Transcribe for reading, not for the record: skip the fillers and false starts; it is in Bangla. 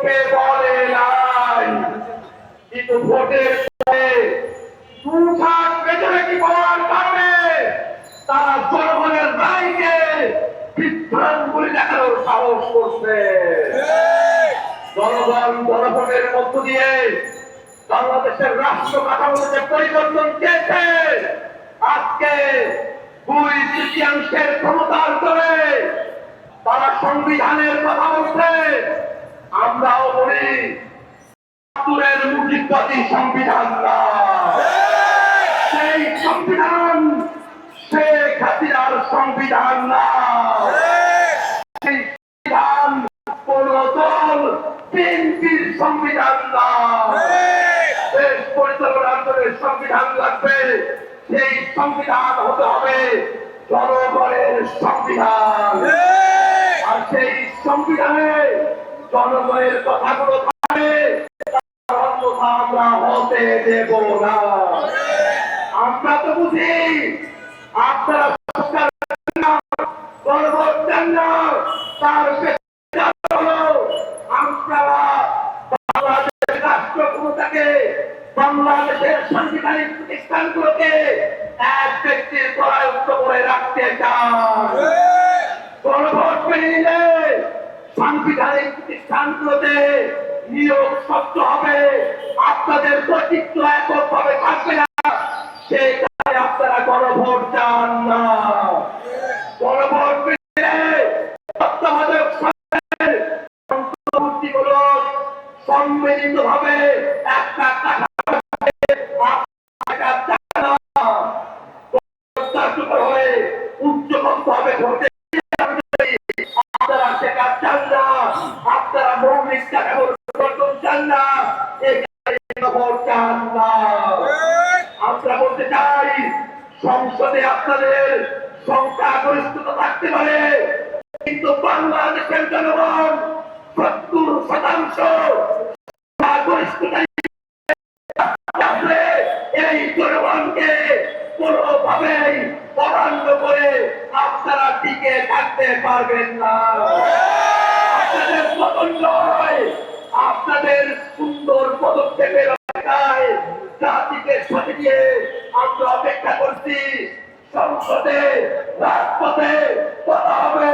মুখে বলে নাই, কিন্তু ভোটের পরে দুঠান মেজরিটি পাওয়ার কারণে তারা জনগণের রায়কে বিভ্রান্তগুলি দেখানোর সাহস করছে। জনগণ জনভোটের মধ্য দিয়ে বাংলাদেশের রাষ্ট্র কাঠামোতে পরিবর্তন চেয়েছে। আজকে 2/3 ক্ষমতার করে তারা সংবিধানের কথা বলছে। আমরাও বলি একাত্তরের মুজিববাদী সংবিধান না, সেই সংবিধান শেখ হাসিনার সংবিধান না, সেই সংবিধান কোন দল বিএনপির সংবিধান না। দেশ পরিচালনার জন্য সংবিধান লাগবে, সেই সংবিধান হতে হবে জনগণের সংবিধান। আর সেই সংবিধানে জনগণের কথাগুলো থাকবে, আমরা হতে দেব না। আমরা তো বুঝি আপনারা সরকার গণভোট দেন না, তার আপনারা বাংলাদেশের রাষ্ট্র ক্ষমতাকে, বাংলাদেশের সাংবিধানিক প্রতিষ্ঠানগুলোকে এক ব্যক্তির পরায়ত্ত করে রাখতে চান। গণভোট মেনে নিলে সাংবিধানিক প্রতিষ্ঠানগুলোতে নিয়োগ শব্দ হবে, আপনাদের কর্তৃত্ব এককভাবে থাকবে না, সেই কারণে আপনারা গণভোট চান না। গণভোট মেনে নিলে তত্ত্বাবধায়ক সরকারের অন্তর্বর্তীমূলক সম্মিলিত ভাবে একটা হয়ে উচ্চকক্ষ হবে ভোটে। আপনারা সেটা চান না, আপনারা মৌলিক কাঠামোর পরিবর্তন চান না, ভোট চান না। আমরা বলতে চাই সংসদে আপনাদের সংখ্যাগরিষ্ঠতা থাকতে পারে, কিন্তু বাংলাদেশের জনগণ 70% সংখ্যাগরিষ্ঠতা এই জনগণকে কোনোভাবেই পরান্ন করে আপনারা টিকে থাকতে পারবেন না। আপনাদের পতন নয়, আপনাদের সুন্দর পদক্ষেপের অপেক্ষায় জাতিকে সাথে দিয়ে আমরা অপেক্ষা করছি। সংসদে রাজপথে কথা হবে।